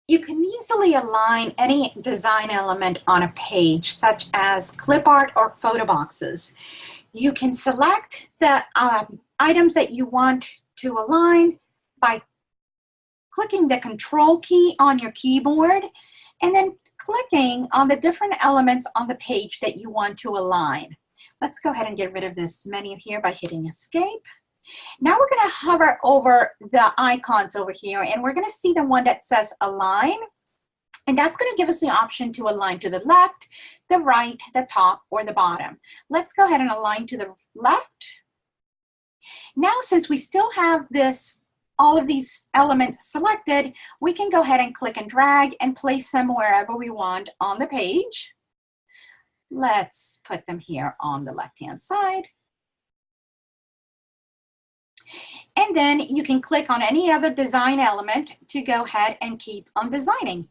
You can easily align any design element on a page, such as clip art or photo boxes. You can select the items that you want to align by clicking the Control key on your keyboard and then clicking on the different elements on the page that you want to align. Let's go ahead and get rid of this menu here by hitting Escape. Now we're going to hover over the icons over here, and we're going to see the one that says Align. And that's going to give us the option to align to the left, the right, the top, or the bottom. Let's go ahead and align to the left. Now, since we still have all of these elements selected, we can go ahead and click and drag and place them wherever we want on the page. Let's put them here on the left-hand side. And then you can click on any other design element to go ahead and keep on designing.